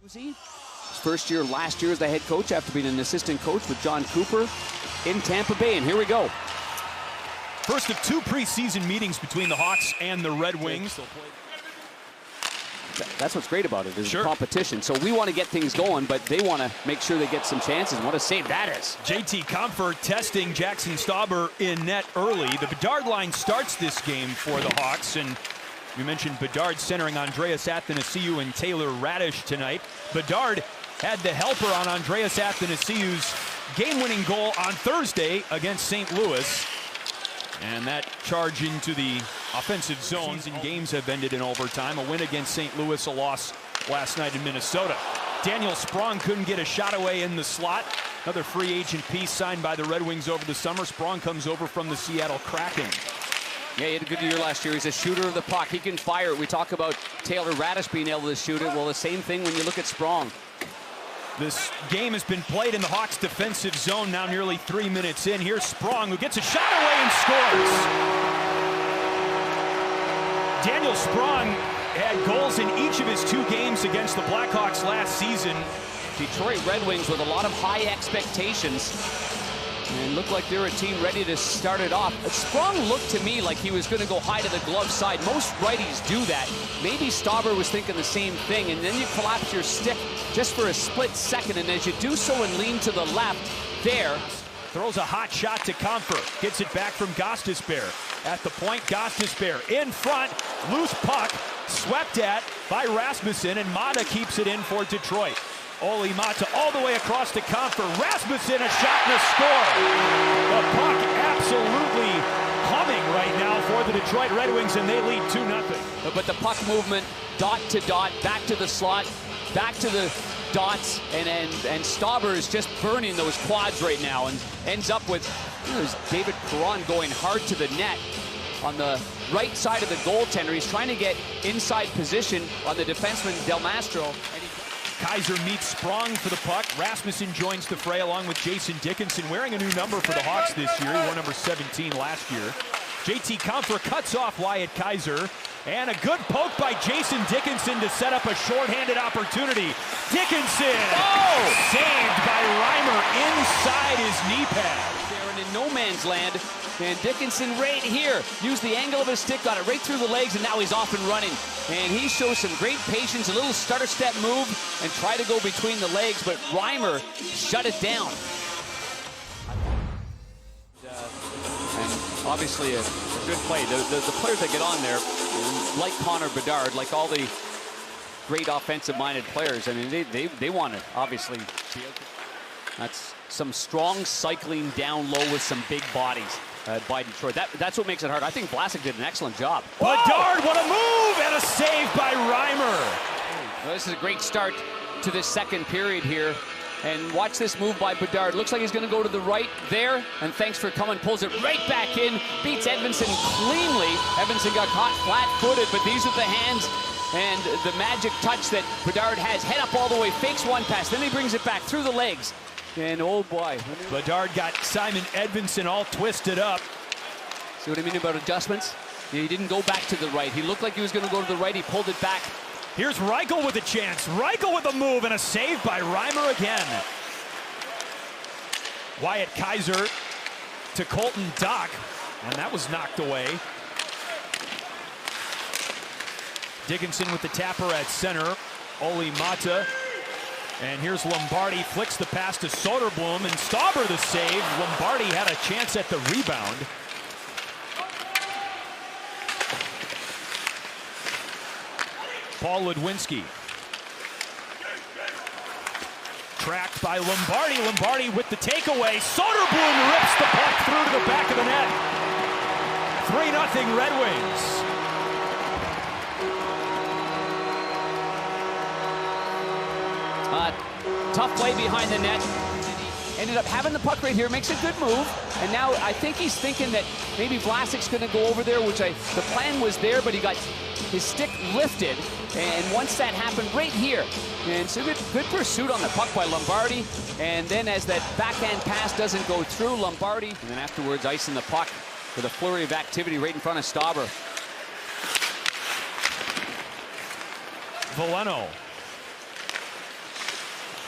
His first year last year as the head coach after being an assistant coach with John Cooper in Tampa Bay. And here we go. First of two preseason meetings between the Hawks and the Red Wings. That's what's great about it, is the competition. So we want to get things going, but they want to make sure they get some chances. And what a save that is. JT Compher testing Jackson Stauber in net early. The Bedard line starts this game for the Hawks, and we mentioned Bedard centering Andreas Athanasiou and Taylor Radish tonight. Bedard had the helper on Andreas Athanasiou's game-winning goal on Thursday against St. Louis. And that charge into the offensive zones in games have ended in overtime. A win against St. Louis, a loss last night in Minnesota. Daniel Sprong couldn't get a shot away in the slot. Another free agent piece signed by the Red Wings over the summer. Sprong comes over from the Seattle Kraken. Yeah, he had a good year last year. He's a shooter of the puck. He can fire it. We talk about Taylor Radish being able to shoot it. Well, the same thing when you look at Sprong. This game has been played in the Hawks' defensive zone now nearly 3 minutes in. Here's Sprong, who gets a shot away and scores. Daniel Sprong had goals in each of his 2 games against the Blackhawks last season. Detroit Red Wings with a lot of high expectations. And looked like they're a team ready to start it off. Sprong looked to me like he was going to go high to the glove side. Most righties do that. Maybe Stauber was thinking the same thing, and then you collapse your stick just for a split second, and as you do so and lean to the left, there. Throws a hot shot to Compher. Gets it back from Gostisbehere. At the point, Gostisbehere in front. Loose puck. Swept at by Rasmussen, and Mata keeps it in for Detroit. Olli Mata all the way across to Compher. Rasmussen, a shot and a score. The puck absolutely humming right now for the Detroit Red Wings, and they lead 2-0. But the puck movement, dot to dot, back to the slot, back to the dots, and Stauber is just burning those quads right now, and ends up with David Perron going hard to the net on the right side of the goaltender. He's trying to get inside position on the defenseman Del Mastro. Kaiser meets Sprong for the puck. Rasmussen joins the fray along with Jason Dickinson, wearing a new number for the Hawks this year. He wore number 17 last year. JT Compher cuts off Wyatt Kaiser, and a good poke by Jason Dickinson to set up a shorthanded opportunity. Dickinson! Saved by Reimer inside his knee pad. They're in no man's land, and Dickinson right here used the angle of his stick, got it right through the legs, and now he's off and running. And he shows some great patience, a little stutter step move, and try to go between the legs, but Reimer shut it down. And obviously a good play. The players that get on there, like Connor Bedard, like all the great offensive-minded players, I mean, they want to obviously be out there. That's some strong cycling down low with some big bodies by Detroit. That's what makes it hard. I think Vlasic did an excellent job. Bedard, what a move, and a save by Reimer. Well, this is a great start to this second period here. And watch this move by Bedard. Looks like he's going to go to the right there. And thanks for coming. Pulls it right back in. Beats Edmondson cleanly. Edmondson got caught flat-footed, but these are the hands and the magic touch that Bedard has. Head up all the way, fakes one pass. Then he brings it back through the legs. And oh boy. Bedard got Simon Edmondson all twisted up. See what I mean about adjustments? He didn't go back to the right. He looked like he was going to go to the right. He pulled it back. Here's Reichel with a chance. Reichel with a move and a save by Reimer again. Wyatt Kaiser to Colton Dach, and that was knocked away. Dickinson with the tapper at center. Olli Mata. And here's Lombardi, flicks the pass to Soderblom, and Stauber the save. Lombardi had a chance at the rebound. Paul Ludwinski. Tracked by Lombardi. Lombardi with the takeaway. Soderblom rips the puck through to the back of the net. 3-0 Red Wings. Tough play behind the net. Ended up having the puck right here, makes a good move. And now I think he's thinking that maybe Vlasic's going to go over there, which the plan was there, but he got his stick lifted. And once that happened right here, and so good pursuit on the puck by Lombardi. And then as that backhand pass doesn't go through, Lombardi, and then afterwards icing the puck with a flurry of activity right in front of Stauber. Veleno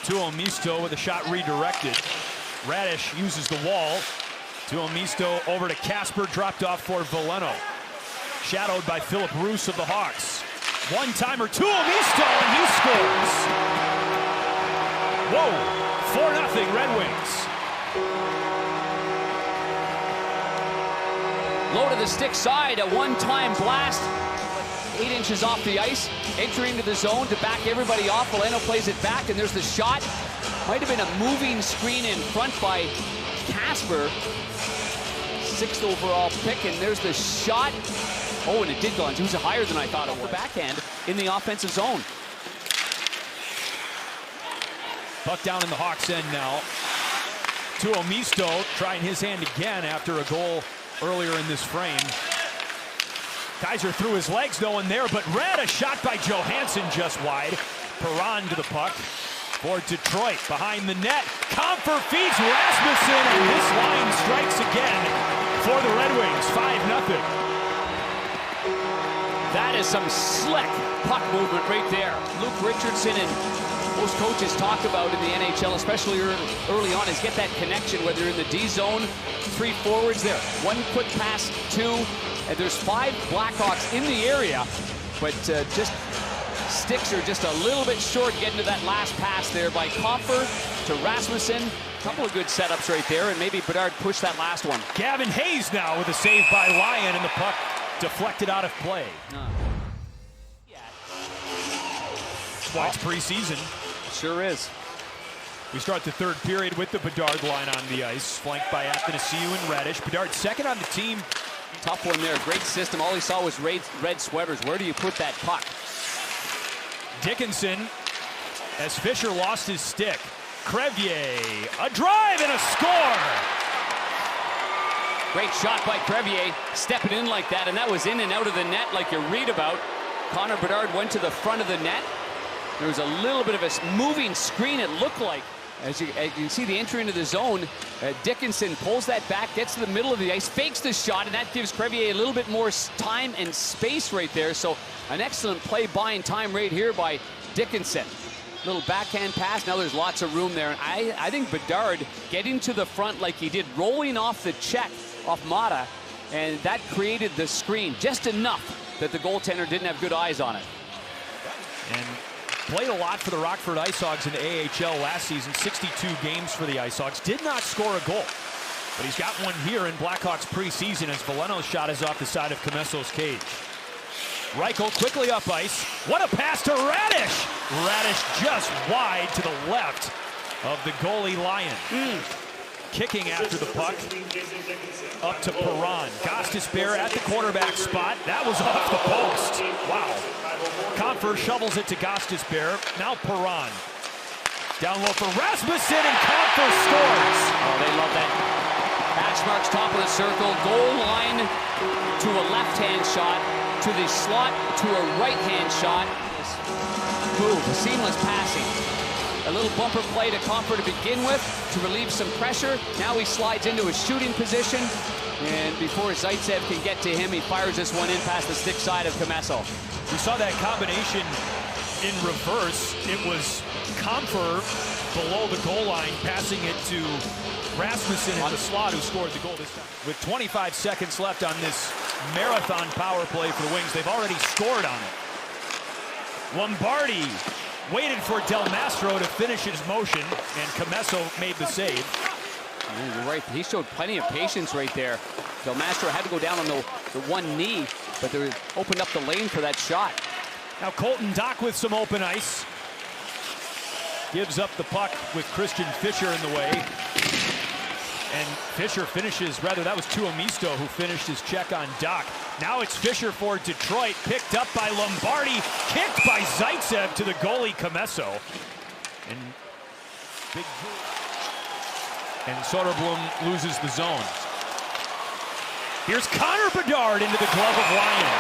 Tuomisto with a shot redirected. Radish uses the wall. Tuomisto over to Casper, dropped off for Veleno. Shadowed by Philip Roos of the Hawks. One-timer, Tuomisto, and he scores! Whoa, 4-0 Red Wings. Low to the stick side, a one-time blast. 8 inches off the ice, entering into the zone to back everybody off. Veleno plays it back, and there's the shot. Might have been a moving screen in front by Casper. 6th overall pick, and there's the shot. Oh, and it did go on. It was higher than I thought it was. The backhand in the offensive zone. Puck down in the Hawks' end now. Tuomisto trying his hand again after a goal earlier in this frame. Kaiser threw his legs, no one there, but Radish shot by Johansson just wide. Perron to the puck for Detroit behind the net. Compher feeds Rasmussen, and this line strikes again for the Red Wings, 5-0. That is some slick puck movement right there. Luke Richardson and most coaches talk about in the NHL, especially early on, is get that connection, whether in the D zone, 3 forwards there. 1 quick pass, 2, and there's 5 Blackhawks in the area, but just sticks are just a little bit short getting to that last pass there by Compher to Rasmussen. A couple of good setups right there, and maybe Bedard pushed that last one. Gavin Hayes now with a save by Lyon, and the puck deflected out of play. That's why it's preseason. Sure is. We start the 3rd period with the Bedard line on the ice, flanked by Athanasiou and Radish. Bedard 2nd on the team. Tough one there. Great system. All he saw was red sweaters. Where do you put that puck? Dickinson, as Fisher lost his stick. Crevier, a drive and a score! Great shot by Crevier, stepping in like that, and that was in and out of the net like you read about. Connor Bedard went to the front of the net. There was a little bit of a moving screen, it looked like. As you can see the entry into the zone, Dickinson pulls that back, gets to the middle of the ice, fakes the shot, and that gives Crevier a little bit more time and space right there. So an excellent play buying time right here by Dickinson. Little backhand pass, now there's lots of room there. And I think Bedard getting to the front like he did, rolling off the check off Mata, and that created the screen just enough that the goaltender didn't have good eyes on it. And played a lot for the Rockford IceHogs in the AHL last season, 62 games for the IceHogs. Did not score a goal, but he's got one here in Blackhawks preseason as Veleno's shot is off the side of Comesso's cage. Reichel quickly up ice. What a pass to Radish! Radish just wide to the left of the goalie Lyon. Kicking after the puck up to Perron. Gostisbehere at the quarterback spot. That was off the post. Wow. Compher shovels it to Gostisbehere. Now Perron. Down low for Rasmussen, and Compher scores. Oh, they love that. Patch marks top of the circle. Goal line to a left-hand shot. To the slot to a right-hand shot. Move, seamless passing. A little bumper play to Compher to begin with to relieve some pressure. Now he slides into a shooting position. And before Zaitsev can get to him, he fires this one in past the stick side of Comesso. We saw that combination in reverse. It was Compher below the goal line, passing it to Rasmussen in the slot, who scored the goal this time. With 25 seconds left on this marathon power play for the Wings, they've already scored on it. Lombardi waited for Del Mastro to finish his motion, and Comesso made the save. Yeah, you're right. He showed plenty of patience right there. Del Mastro had to go down on the one knee, but they opened up the lane for that shot. Now Colton Dock with some open ice. Gives up the puck with Christian Fischer in the way. And Fischer finishes, rather that was Tuomisto who finished his check on Dock. Now it's Fischer for Detroit, picked up by Lombardi, kicked by Zaitsev to the goalie Comesso. And Soderblom loses the zone. Here's Connor Bedard into the glove of Lyon.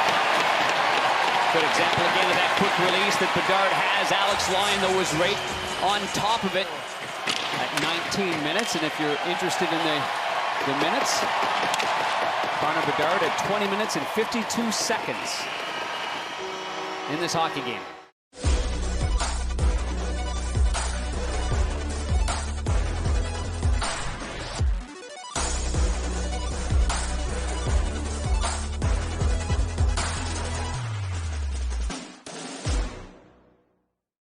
Good example again of that quick release that Bedard has. Alex Lyon, though, was right on top of it at 19 minutes. And if you're interested in the minutes, Connor Bedard at 20 minutes and 52 seconds in this hockey game.